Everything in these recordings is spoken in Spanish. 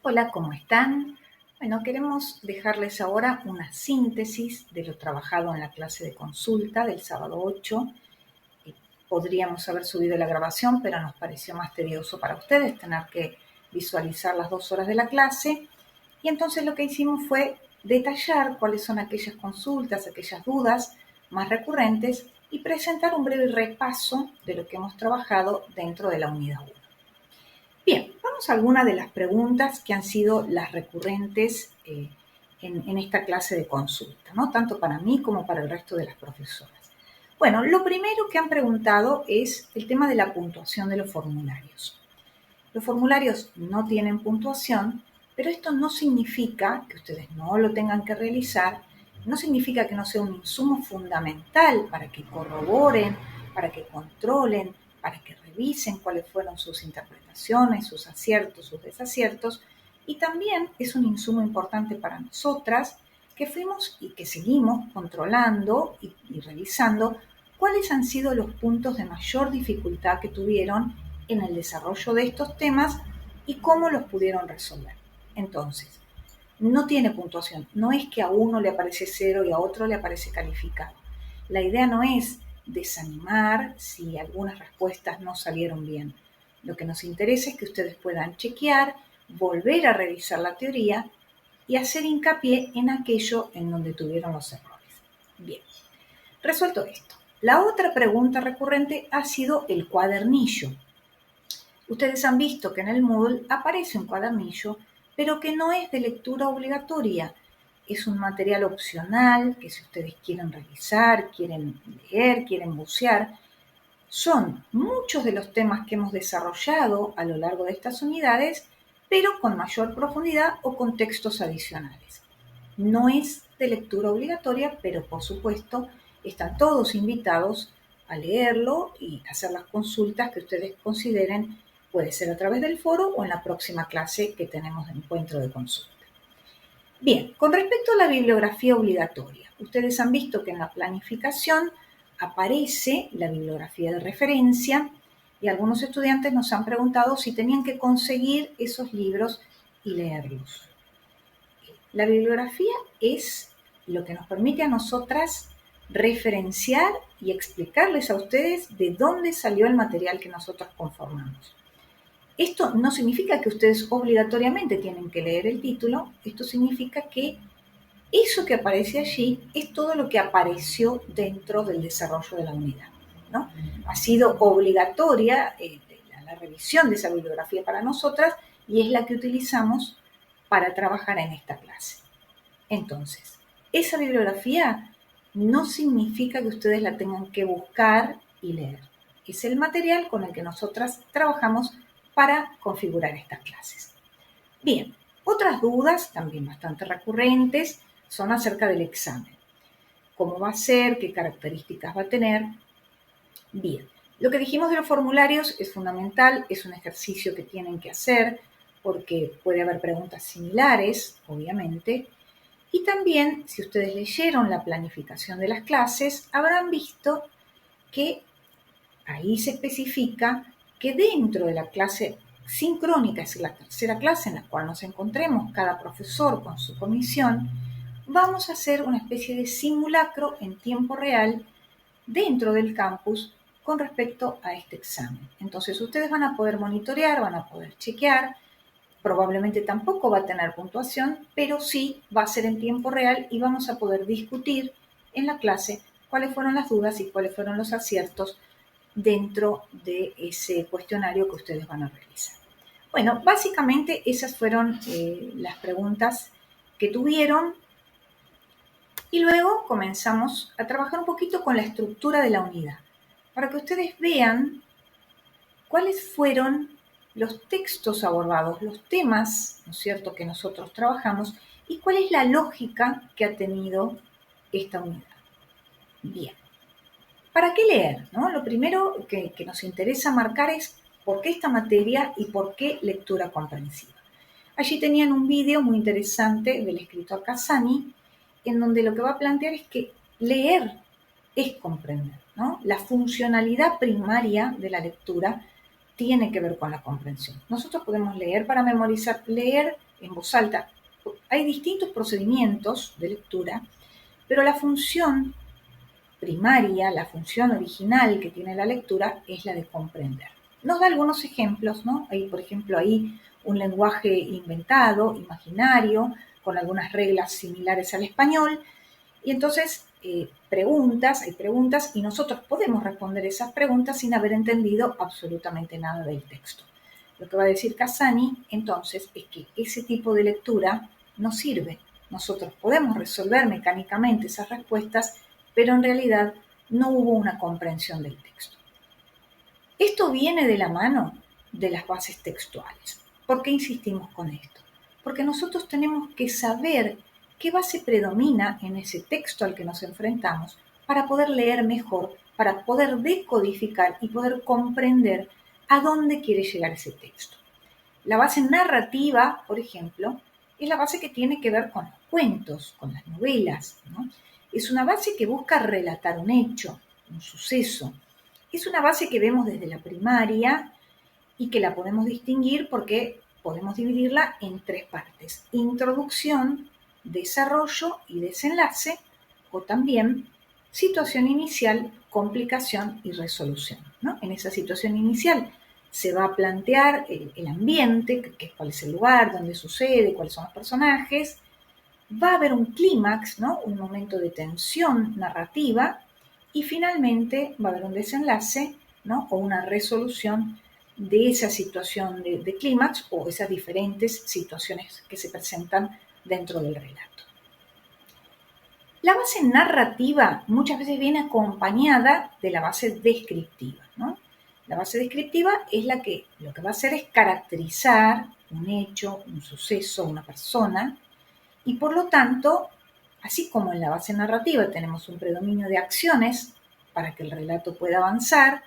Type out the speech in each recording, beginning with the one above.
Hola, ¿cómo están? Bueno, queremos dejarles ahora una síntesis de lo trabajado en la clase de consulta del sábado 8. Podríamos haber subido la grabación, pero nos pareció más tedioso para ustedes tener que visualizar las 2 horas de la clase. Y entonces lo que hicimos fue detallar cuáles son aquellas consultas, aquellas dudas más recurrentes y presentar un breve repaso de lo que hemos trabajado dentro de la unidad 1. Bien, vamos a algunas de las preguntas que han sido las recurrentes en esta clase de consulta, ¿no? Tanto para mí como para el resto de las profesoras. Bueno, lo primero que han preguntado es el tema de la puntuación de los formularios. Los formularios no tienen puntuación, pero esto no significa que ustedes no lo tengan que realizar, no significa que no sea un insumo fundamental para que corroboren, para que controlen, para que revisen cuáles fueron sus interpretaciones, sus aciertos, sus desaciertos, y también es un insumo importante para nosotras que fuimos y que seguimos controlando y revisando cuáles han sido los puntos de mayor dificultad que tuvieron en el desarrollo de estos temas y cómo los pudieron resolver. Entonces, no tiene puntuación, no es que a uno le aparece 0 y a otro le aparece calificado. La idea no es desanimar si algunas respuestas no salieron bien. Lo que nos interesa es que ustedes puedan chequear, volver a revisar la teoría y hacer hincapié en aquello en donde tuvieron los errores. Bien, resuelto esto. La otra pregunta recurrente ha sido el cuadernillo. Ustedes han visto que en el Moodle aparece un cuadernillo, pero que no es de lectura obligatoria. Es un material opcional que si ustedes quieren revisar, quieren leer, quieren bucear, son muchos de los temas que hemos desarrollado a lo largo de estas unidades, pero con mayor profundidad o con textos adicionales. No es de lectura obligatoria, pero por supuesto están todos invitados a leerlo y hacer las consultas que ustedes consideren, puede ser a través del foro o en la próxima clase que tenemos de encuentro de consulta. Bien, con respecto a la bibliografía obligatoria, ustedes han visto que en la planificación aparece la bibliografía de referencia y algunos estudiantes nos han preguntado si tenían que conseguir esos libros y leerlos. La bibliografía es lo que nos permite a nosotras referenciar y explicarles a ustedes de dónde salió el material que nosotros conformamos. Esto no significa que ustedes obligatoriamente tienen que leer el título, esto significa que eso que aparece allí es todo lo que apareció dentro del desarrollo de la unidad, ¿no? Ha sido obligatoria la revisión de esa bibliografía para nosotras y es la que utilizamos para trabajar en esta clase. Entonces, esa bibliografía no significa que ustedes la tengan que buscar y leer. Es el material con el que nosotras trabajamos para configurar estas clases. Bien, otras dudas también bastante recurrentes son acerca del examen. ¿Cómo va a ser? ¿Qué características va a tener? Bien, lo que dijimos de los formularios es fundamental, es un ejercicio que tienen que hacer porque puede haber preguntas similares, obviamente. Y también, si ustedes leyeron la planificación de las clases, habrán visto que ahí se especifica que dentro de la clase sincrónica, es decir, la tercera clase en la cual nos encontremos cada profesor con su comisión, vamos a hacer una especie de simulacro en tiempo real dentro del campus con respecto a este examen. Entonces ustedes van a poder monitorear, van a poder chequear, probablemente tampoco va a tener puntuación, pero sí va a ser en tiempo real y vamos a poder discutir en la clase cuáles fueron las dudas y cuáles fueron los aciertos dentro de ese cuestionario que ustedes van a realizar. Bueno, básicamente esas fueron las preguntas que tuvieron y luego comenzamos a trabajar un poquito con la estructura de la unidad para que ustedes vean cuáles fueron los textos abordados, los temas, ¿no es cierto?, que nosotros trabajamos y cuál es la lógica que ha tenido esta unidad. Bien. ¿Para qué leer? ¿No? Lo primero que nos interesa marcar es por qué esta materia y por qué lectura comprensiva. Allí tenían un vídeo muy interesante del escritor Casani, en donde lo que va a plantear es que leer es comprender, ¿no? La funcionalidad primaria de la lectura tiene que ver con la comprensión. Nosotros podemos leer para memorizar. Leer en voz alta. Hay distintos procedimientos de lectura, pero la función primaria, la función original que tiene la lectura es la de comprender. Nos da algunos ejemplos, ¿no? Hay, por ejemplo, ahí un lenguaje inventado, imaginario, con algunas reglas similares al español, y entonces hay preguntas, y nosotros podemos responder esas preguntas sin haber entendido absolutamente nada del texto. Lo que va a decir Cassani, entonces, es que ese tipo de lectura no sirve. Nosotros podemos resolver mecánicamente esas respuestas, pero en realidad no hubo una comprensión del texto. Esto viene de la mano de las bases textuales. ¿Por qué insistimos con esto? Porque nosotros tenemos que saber qué base predomina en ese texto al que nos enfrentamos para poder leer mejor, para poder decodificar y poder comprender a dónde quiere llegar ese texto. La base narrativa, por ejemplo, es la base que tiene que ver con los cuentos, con las novelas, ¿no? Es una base que busca relatar un hecho, un suceso. Es una base que vemos desde la primaria y que la podemos distinguir porque podemos dividirla en tres partes: introducción, desarrollo y desenlace, o también situación inicial, complicación y resolución, ¿no? En esa situación inicial se va a plantear el ambiente, cuál es el lugar, dónde sucede, cuáles son los personajes. Va a haber un clímax, ¿no? Un momento de tensión narrativa, y finalmente va a haber un desenlace, ¿no? O una resolución de esa situación de clímax o esas diferentes situaciones que se presentan dentro del relato. La base narrativa muchas veces viene acompañada de la base descriptiva, ¿no? La base descriptiva es lo que va a hacer es caracterizar un hecho, un suceso, una persona, y por lo tanto, así como en la base narrativa tenemos un predominio de acciones para que el relato pueda avanzar,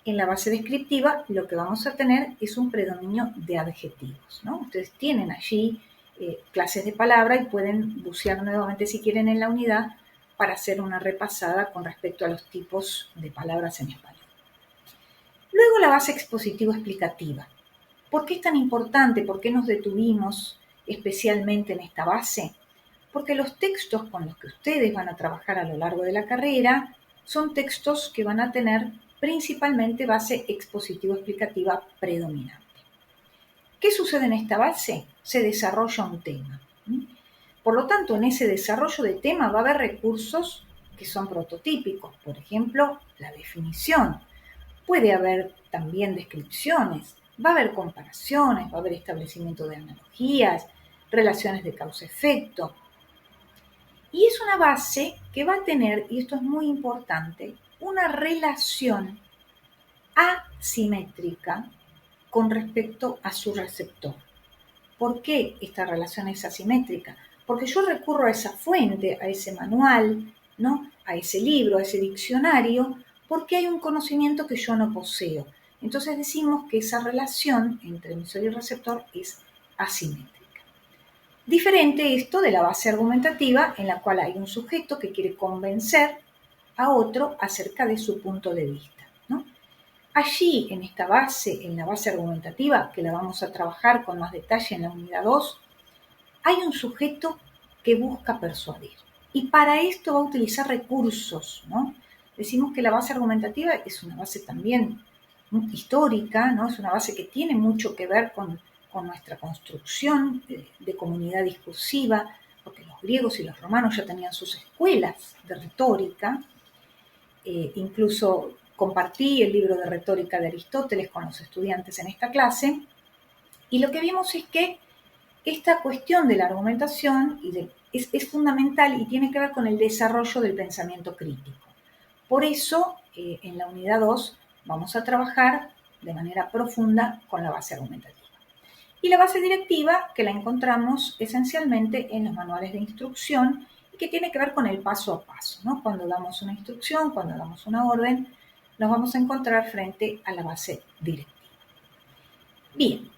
en la base descriptiva lo que vamos a tener es un predominio de adjetivos, ¿no? Ustedes tienen allí clases de palabra y pueden bucear nuevamente si quieren en la unidad para hacer una repasada con respecto a los tipos de palabras en español. Luego la base expositivo-explicativa. ¿Por qué es tan importante? ¿Por qué nos detuvimos especialmente en esta base? Porque los textos con los que ustedes van a trabajar a lo largo de la carrera son textos que van a tener principalmente base expositivo-explicativa predominante. ¿Qué sucede en esta base? Se desarrolla un tema. Por lo tanto, en ese desarrollo de tema va a haber recursos que son prototípicos. Por ejemplo, la definición. Puede haber también descripciones, va a haber comparaciones, va a haber establecimiento de analogías, relaciones de causa-efecto. Y es una base que va a tener, y esto es muy importante, una relación asimétrica con respecto a su receptor. ¿Por qué esta relación es asimétrica? Porque yo recurro a esa fuente, a ese manual, ¿no? A ese libro, a ese diccionario, porque hay un conocimiento que yo no poseo. Entonces decimos que esa relación entre emisor y receptor es asimétrica. Diferente esto de la base argumentativa, en la cual hay un sujeto que quiere convencer a otro acerca de su punto de vista, ¿no? Allí, en esta base, en la base argumentativa, que la vamos a trabajar con más detalle en la unidad 2, hay un sujeto que busca persuadir. Y para esto va a utilizar recursos, ¿no? Decimos que la base argumentativa es una base también histórica, ¿no? Es una base que tiene mucho que ver con nuestra construcción de comunidad discursiva, porque los griegos y los romanos ya tenían sus escuelas de retórica. Incluso compartí el libro de retórica de Aristóteles con los estudiantes en esta clase, y lo que vimos es que esta cuestión de la argumentación es fundamental y tiene que ver con el desarrollo del pensamiento crítico. Por eso, en la unidad 2 vamos a trabajar de manera profunda con la base argumentativa. Y la base directiva, que la encontramos esencialmente en los manuales de instrucción, y que tiene que ver con el paso a paso, ¿no? Cuando damos una instrucción, cuando damos una orden, nos vamos a encontrar frente a la base directiva. Bien,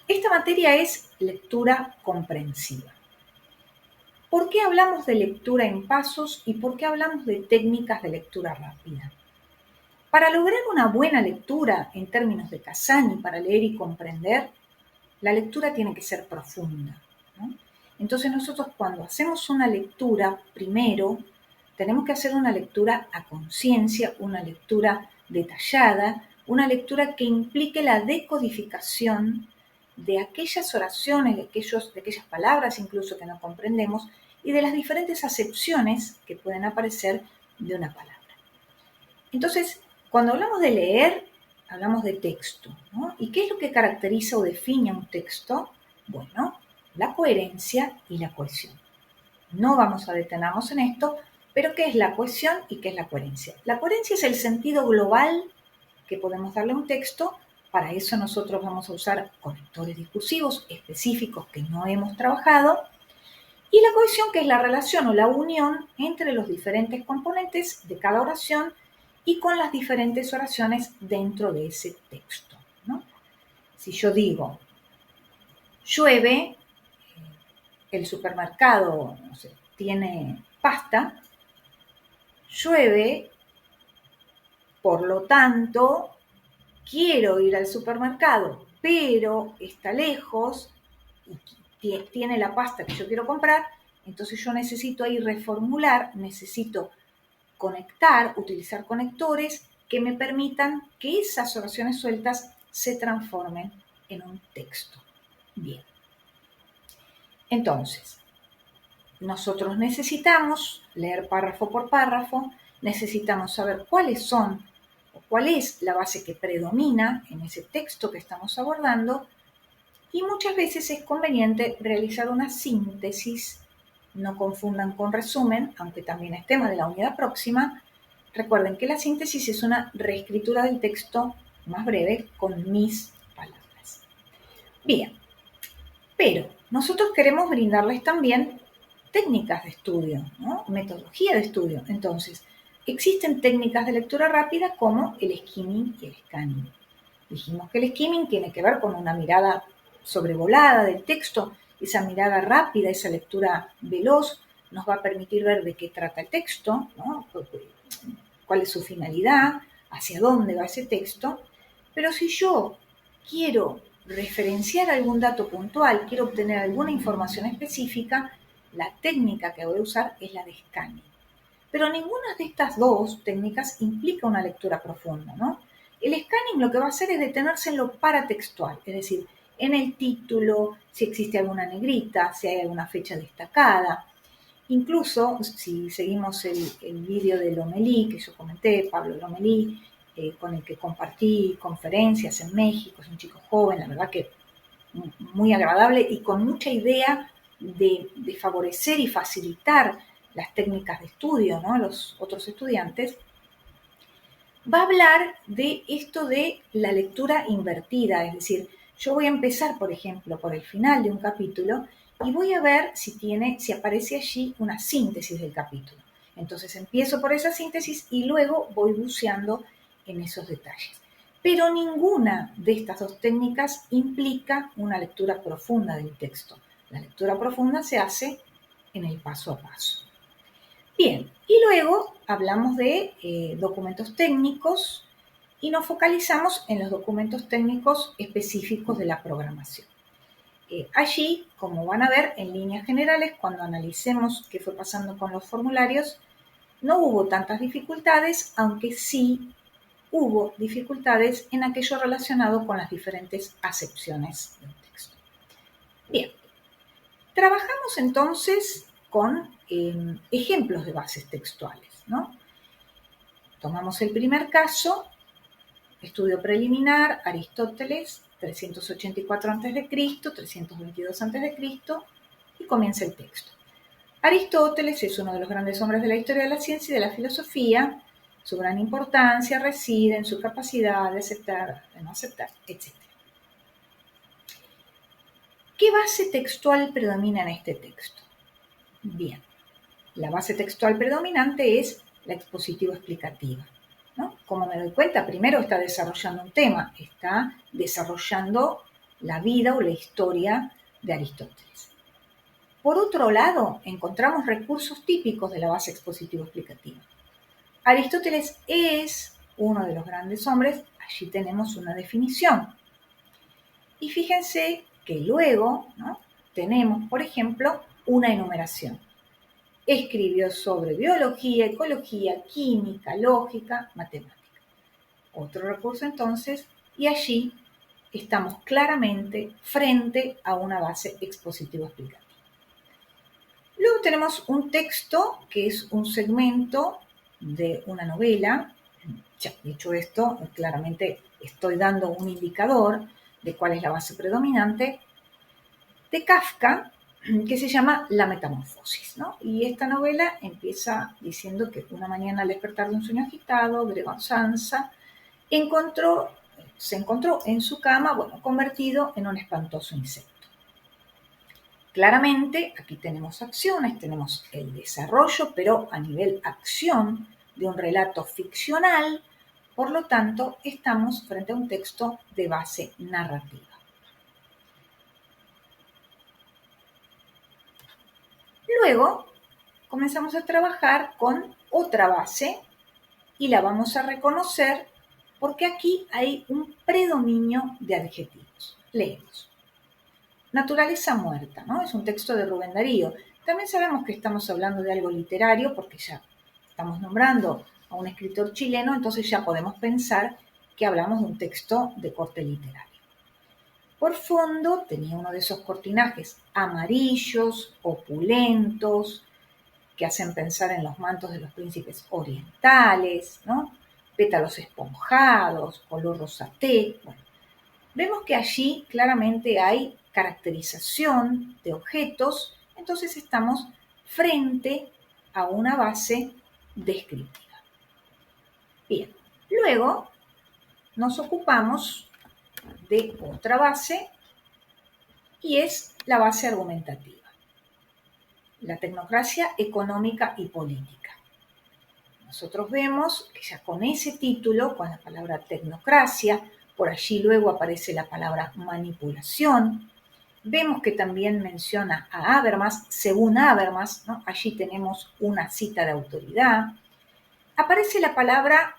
esta materia es lectura comprensiva. ¿Por qué hablamos de lectura en pasos y por qué hablamos de técnicas de lectura rápida? Para lograr una buena lectura en términos de Cassani, para leer y comprender, la lectura tiene que ser profunda, ¿no? Entonces nosotros cuando hacemos una lectura, primero tenemos que hacer una lectura a conciencia, una lectura detallada, una lectura que implique la decodificación de aquellas oraciones, de aquellas palabras incluso que no comprendemos y de las diferentes acepciones que pueden aparecer de una palabra. Entonces, cuando hablamos de leer, hablamos de texto, ¿no? ¿Y qué es lo que caracteriza o define un texto? Bueno, la coherencia y la cohesión. No vamos a detenernos en esto, pero ¿qué es la cohesión y qué es la coherencia? La coherencia es el sentido global que podemos darle a un texto. Para eso nosotros vamos a usar conectores discursivos específicos que no hemos trabajado. Y la cohesión, que es la relación o la unión entre los diferentes componentes de cada oración y con las diferentes oraciones dentro de ese texto, ¿no? Si yo digo, llueve, el supermercado, no sé, tiene pasta, llueve, por lo tanto, quiero ir al supermercado, pero está lejos y tiene la pasta que yo quiero comprar, entonces yo necesito ahí reformular, necesito conectar, utilizar conectores que me permitan que esas oraciones sueltas se transformen en un texto. Bien. Entonces, nosotros necesitamos leer párrafo por párrafo, necesitamos saber cuáles son o cuál es la base que predomina en ese texto que estamos abordando y muchas veces es conveniente realizar una síntesis. No confundan con resumen, aunque también es tema de la unidad próxima. Recuerden que la síntesis es una reescritura del texto más breve con mis palabras. Bien, pero nosotros queremos brindarles también técnicas de estudio, ¿no? Metodología de estudio. Entonces, existen técnicas de lectura rápida como el skimming y el scanning. Dijimos que el skimming tiene que ver con una mirada sobrevolada del texto, esa mirada rápida, esa lectura veloz, nos va a permitir ver de qué trata el texto, ¿no? Cuál es su finalidad, hacia dónde va ese texto. Pero si yo quiero referenciar algún dato puntual, quiero obtener alguna información específica, la técnica que voy a usar es la de scanning. Pero ninguna de estas dos técnicas implica una lectura profunda, ¿no? El scanning lo que va a hacer es detenerse en lo paratextual, es decir, en el título, si existe alguna negrita, si hay alguna fecha destacada. Incluso, si seguimos el vídeo de Lomelí, que yo comenté, Pablo Lomelí, con el que compartí conferencias en México, es un chico joven, la verdad que muy agradable y con mucha idea de favorecer y facilitar las técnicas de estudio, ¿no? A los otros estudiantes, va a hablar de esto de la lectura invertida, es decir, yo voy a empezar, por ejemplo, por el final de un capítulo y voy a ver si aparece allí una síntesis del capítulo. Entonces empiezo por esa síntesis y luego voy buceando en esos detalles. Pero ninguna de estas dos técnicas implica una lectura profunda del texto. La lectura profunda se hace en el paso a paso. Bien, y luego hablamos de documentos técnicos y nos focalizamos en los documentos técnicos específicos de la programación. Allí, como van a ver, en líneas generales, cuando analicemos qué fue pasando con los formularios, no hubo tantas dificultades, aunque sí hubo dificultades en aquello relacionado con las diferentes acepciones del texto. Bien, trabajamos entonces con ejemplos de bases textuales, ¿no? Tomamos el primer caso, estudio preliminar, Aristóteles, 384 a.C., 322 a.C., y comienza el texto. Aristóteles es uno de los grandes hombres de la historia de la ciencia y de la filosofía. Su gran importancia reside en su capacidad de aceptar, de no aceptar, etc. ¿Qué base textual predomina en este texto? Bien, la base textual predominante es la expositivo-explicativa, ¿no? Como me doy cuenta, primero está desarrollando un tema, está desarrollando la vida o la historia de Aristóteles. Por otro lado, encontramos recursos típicos de la base expositivo-explicativa. Aristóteles es uno de los grandes hombres, allí tenemos una definición. Y fíjense que luego, ¿no?, tenemos, por ejemplo, una enumeración. Escribió sobre biología, ecología, química, lógica, matemática. Otro recurso entonces, y allí estamos claramente frente a una base expositiva explicativa. Luego tenemos un texto que es un segmento de una novela. Ya, dicho esto, claramente estoy dando un indicador de cuál es la base predominante de Kafka, que se llama La Metamorfosis, ¿no? Y esta novela empieza diciendo que una mañana al despertar de un sueño agitado, Gregor Samsa se encontró en su cama, convertido en un espantoso insecto. Claramente, aquí tenemos acciones, tenemos el desarrollo, pero a nivel acción de un relato ficcional, por lo tanto, estamos frente a un texto de base narrativa. Luego, comenzamos a trabajar con otra base y la vamos a reconocer porque aquí hay un predominio de adjetivos. Leemos. Naturaleza muerta, ¿no? Es un texto de Rubén Darío. También sabemos que estamos hablando de algo literario porque ya estamos nombrando a un escritor chileno, entonces ya podemos pensar que hablamos de un texto de corte literario. Por fondo tenía uno de esos cortinajes amarillos, opulentos, que hacen pensar en los mantos de los príncipes orientales, ¿no? Pétalos esponjados, color rosaté. Bueno, vemos que allí claramente hay caracterización de objetos, entonces estamos frente a una base descriptiva. Bien, luego nos ocupamos de otra base y es la base argumentativa. La tecnocracia económica y política. Nosotros vemos que ya con ese título, con la palabra tecnocracia, por allí luego aparece la palabra manipulación. Vemos que también menciona a Habermas, según Habermas, ¿no? Allí tenemos una cita de autoridad. Aparece la palabra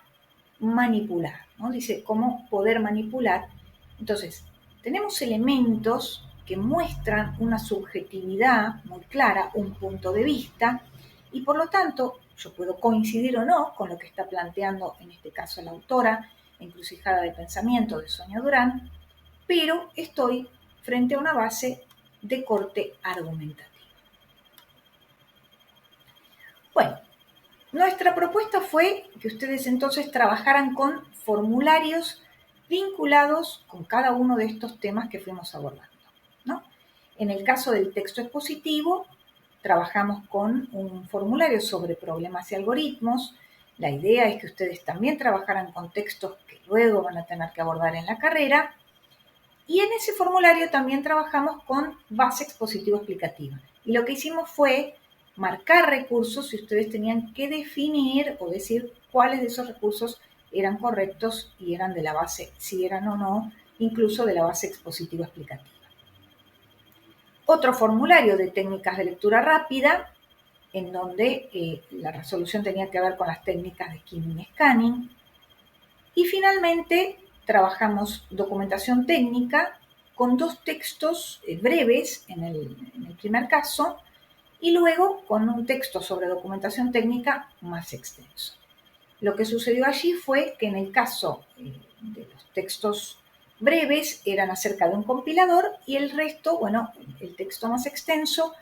manipular, ¿no? Dice cómo poder manipular. Entonces, tenemos elementos que muestran una subjetividad muy clara, un punto de vista, y por lo tanto yo puedo coincidir o no con lo que está planteando en este caso la autora, Encrucijada de Pensamiento de Sonia Durán, pero estoy frente a una base de corte argumentativo. Bueno, nuestra propuesta fue que ustedes entonces trabajaran con formularios vinculados con cada uno de estos temas que fuimos abordando, ¿no? En el caso del texto expositivo, trabajamos con un formulario sobre problemas y algoritmos. La idea es que ustedes también trabajaran con textos que luego van a tener que abordar en la carrera. Y en ese formulario también trabajamos con base expositiva explicativa. Y lo que hicimos fue marcar recursos y ustedes tenían que definir o decir cuáles de esos recursos eran correctos y eran de la base, si eran o no, incluso de la base expositiva explicativa. Otro formulario de técnicas de lectura rápida, en donde la resolución tenía que ver con las técnicas de skimming y scanning. Y finalmente trabajamos documentación técnica con dos textos breves en el primer caso y luego con un texto sobre documentación técnica más extenso. Lo que sucedió allí fue que en el caso de los textos breves eran acerca de un compilador y el resto, el texto más extenso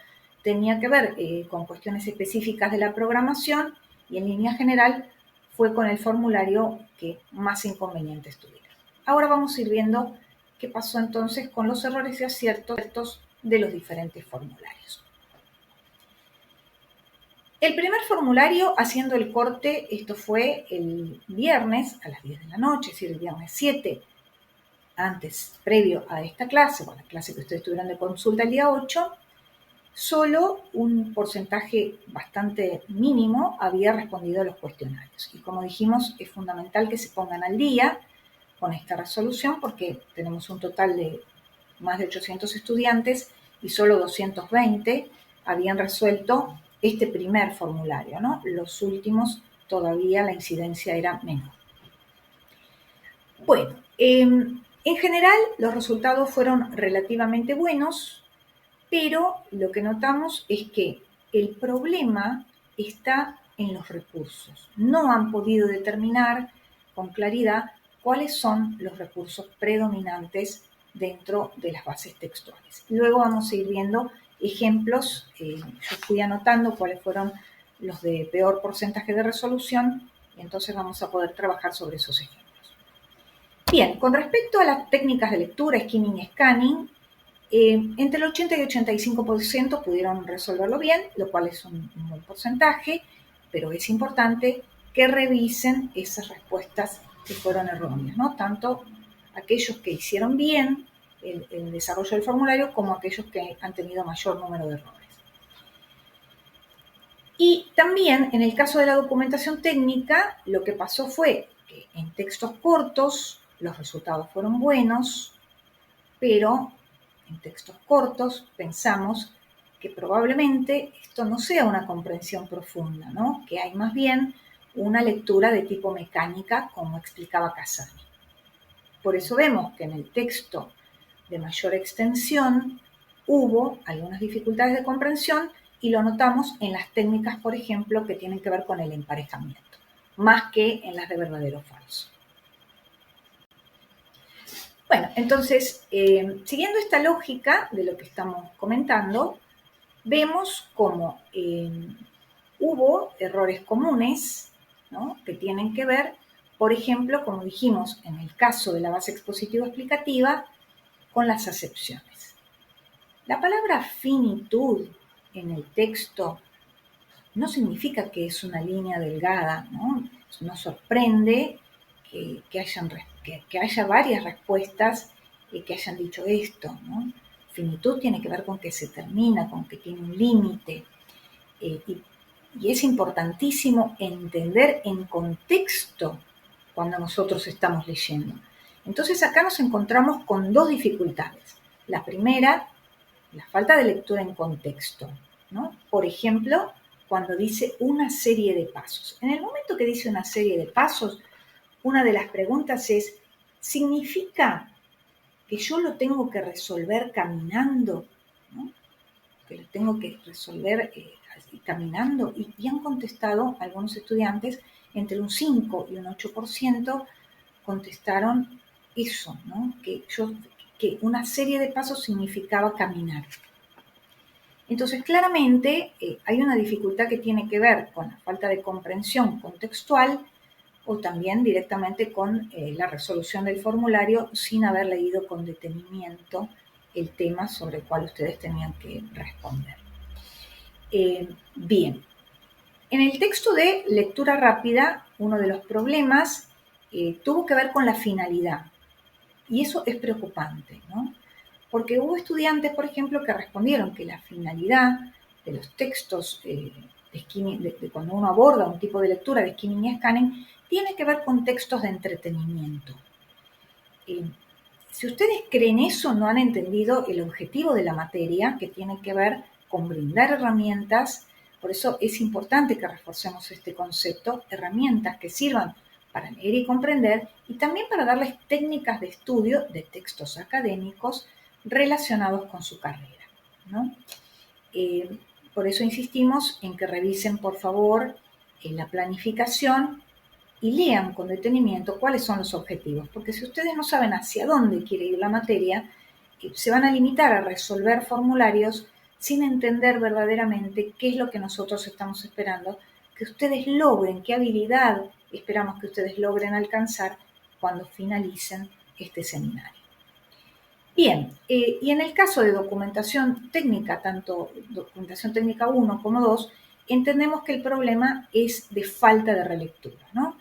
tenía que ver con cuestiones específicas de la programación y en línea general fue con el formulario que más inconvenientes tuvieron. Ahora vamos a ir viendo qué pasó entonces con los errores y aciertos de los diferentes formularios. El primer formulario, haciendo el corte, esto fue el viernes a las 10 de la noche, es decir, el viernes 7, previo a esta clase, la clase que ustedes tuvieron de consulta el día 8, solo un porcentaje bastante mínimo había respondido a los cuestionarios. Y como dijimos, es fundamental que se pongan al día con esta resolución porque tenemos un total de más de 800 estudiantes y solo 220 habían resuelto este primer formulario, ¿no? Los últimos todavía la incidencia era menor. Bueno, En general, los resultados fueron relativamente buenos, pero lo que notamos es que el problema está en los recursos. No han podido determinar con claridad cuáles son los recursos predominantes dentro de las bases textuales. Luego vamos a ir viendo ejemplos. Yo fui anotando cuáles fueron los de peor porcentaje de resolución y entonces vamos a poder trabajar sobre esos ejemplos. Bien, con respecto a las técnicas de lectura, skimming y scanning, entre el 80 y 85% pudieron resolverlo bien, lo cual es un buen porcentaje, pero es importante que revisen esas respuestas que fueron erróneas, ¿no? Tanto aquellos que hicieron bien el desarrollo del formulario como aquellos que han tenido mayor número de errores. Y también en el caso de la documentación técnica, lo que pasó fue que en textos cortos los resultados fueron buenos, pero en textos cortos pensamos que probablemente esto no sea una comprensión profunda, ¿no? Que hay más bien una lectura de tipo mecánica, como explicaba Casani. Por eso vemos que en el texto de mayor extensión hubo algunas dificultades de comprensión y lo notamos en las técnicas, por ejemplo, que tienen que ver con el emparejamiento, más que en las de verdadero o falso. Bueno, entonces, siguiendo esta lógica de lo que estamos comentando, vemos cómo hubo errores comunes, ¿no? Que tienen que ver, por ejemplo, como dijimos en el caso de la base expositivo-explicativa, con las acepciones. La palabra finitud en el texto no significa que es una línea delgada, ¿no? Nos sorprende que haya varias respuestas que hayan dicho esto, ¿no? Finitud tiene que ver con que se termina, con que tiene un límite. Y es importantísimo entender en contexto cuando nosotros estamos leyendo. Entonces acá nos encontramos con dos dificultades. La primera, la falta de lectura en contexto, ¿no? Por ejemplo, cuando dice una serie de pasos. En el momento que dice una serie de pasos, una de las preguntas es, ¿significa que yo lo tengo que resolver caminando? ¿No? Que lo tengo que resolver caminando. Y han contestado algunos estudiantes, entre un 5 y un 8% contestaron eso, ¿no? Que una serie de pasos significaba caminar. Entonces, claramente hay una dificultad que tiene que ver con la falta de comprensión contextual o también directamente con la resolución del formulario sin haber leído con detenimiento el tema sobre el cual ustedes tenían que responder. Bien, en el texto de lectura rápida, uno de los problemas tuvo que ver con la finalidad. Y eso es preocupante, ¿no? Porque hubo estudiantes, por ejemplo, que respondieron que la finalidad de los textos de cuando uno aborda un tipo de lectura de skimming y scanning tiene que ver con textos de entretenimiento. Si ustedes creen eso, no han entendido el objetivo de la materia, que tiene que ver con brindar herramientas. Por eso es importante que reforcemos este concepto, herramientas que sirvan para leer y comprender y también para darles técnicas de estudio de textos académicos relacionados con su carrera, ¿no? Por eso insistimos en que revisen, por favor, la planificación y lean con detenimiento cuáles son los objetivos, porque si ustedes no saben hacia dónde quiere ir la materia, se van a limitar a resolver formularios sin entender verdaderamente qué es lo que nosotros estamos esperando que ustedes logren, qué habilidad esperamos que ustedes logren alcanzar cuando finalicen este seminario. Bien, y en el caso de documentación técnica, tanto documentación técnica 1 como 2, entendemos que el problema es de falta de relectura, ¿no?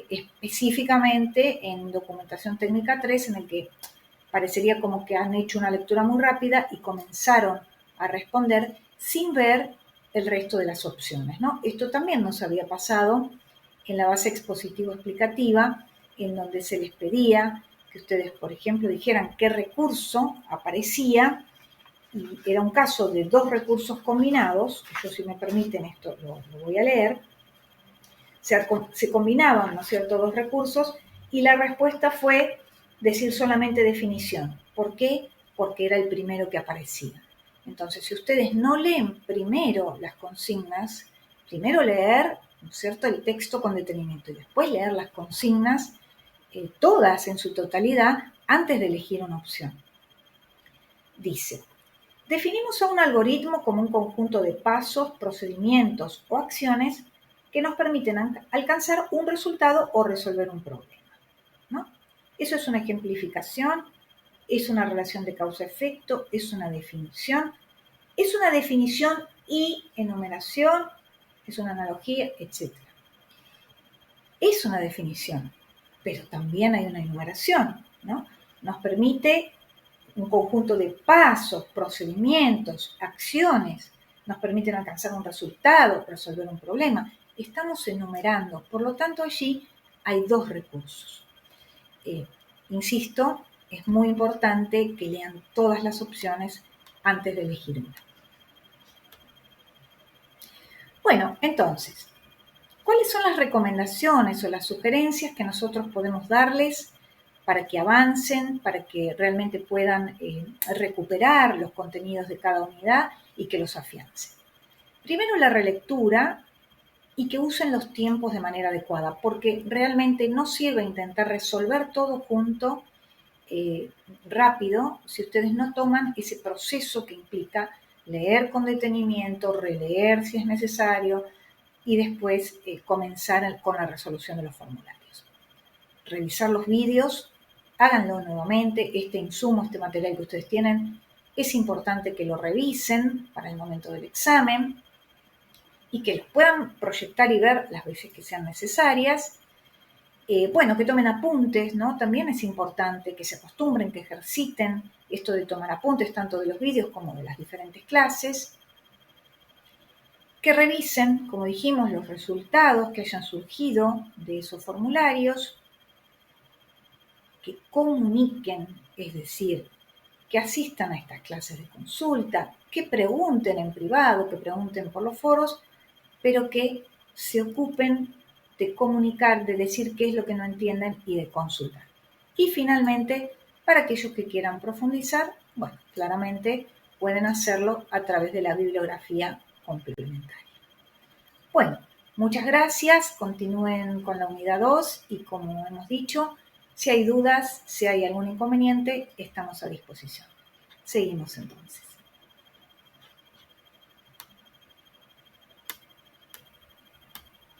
Específicamente en documentación técnica 3, en el que parecería como que han hecho una lectura muy rápida y comenzaron a responder sin ver el resto de las opciones, ¿no? Esto también nos había pasado en la base expositivo-explicativa, en donde se les pedía que ustedes, por ejemplo, dijeran qué recurso aparecía, y era un caso de dos recursos combinados, que yo, si me permiten, esto lo voy a leer. Se combinaban, ¿no es cierto?, dos recursos, y la respuesta fue decir solamente definición. ¿Por qué? Porque era el primero que aparecía. Entonces, si ustedes no leen primero las consignas, primero leer, ¿no es cierto?, el texto con detenimiento y después leer las consignas, todas en su totalidad, antes de elegir una opción. Dice, definimos a un algoritmo como un conjunto de pasos, procedimientos o acciones que nos permiten alcanzar un resultado o resolver un problema, ¿no? Eso es una ejemplificación, es una relación de causa-efecto, es una definición y enumeración, es una analogía, etc. Es una definición, pero también hay una enumeración, ¿no? Nos permite un conjunto de pasos, procedimientos, acciones, nos permiten alcanzar un resultado, resolver un problema. Estamos enumerando, por lo tanto allí hay dos recursos. Insisto, es muy importante que lean todas las opciones antes de elegir una. Bueno, entonces, ¿cuáles son las recomendaciones o las sugerencias que nosotros podemos darles para que avancen, para que realmente puedan recuperar los contenidos de cada unidad y que los afiancen? Primero, la relectura y que usen los tiempos de manera adecuada, porque realmente no sirve intentar resolver todo junto rápido si ustedes no toman ese proceso que implica leer con detenimiento, releer si es necesario y después comenzar con la resolución de los formularios. Revisar los vídeos, háganlo nuevamente, este insumo, este material que ustedes tienen, es importante que lo revisen para el momento del examen y que los puedan proyectar y ver las veces que sean necesarias. Bueno, que tomen apuntes, ¿no? También es importante que se acostumbren, que ejerciten esto de tomar apuntes, tanto de los vídeos como de las diferentes clases. Que revisen, como dijimos, los resultados que hayan surgido de esos formularios. Que comuniquen, es decir, que asistan a estas clases de consulta, que pregunten en privado, que pregunten por los foros, pero que se ocupen de comunicar, de decir qué es lo que no entienden y de consultar. Y finalmente, para aquellos que quieran profundizar, bueno, claramente pueden hacerlo a través de la bibliografía complementaria. Bueno, muchas gracias, continúen con la unidad 2 y como hemos dicho, si hay dudas, si hay algún inconveniente, estamos a disposición. Seguimos entonces.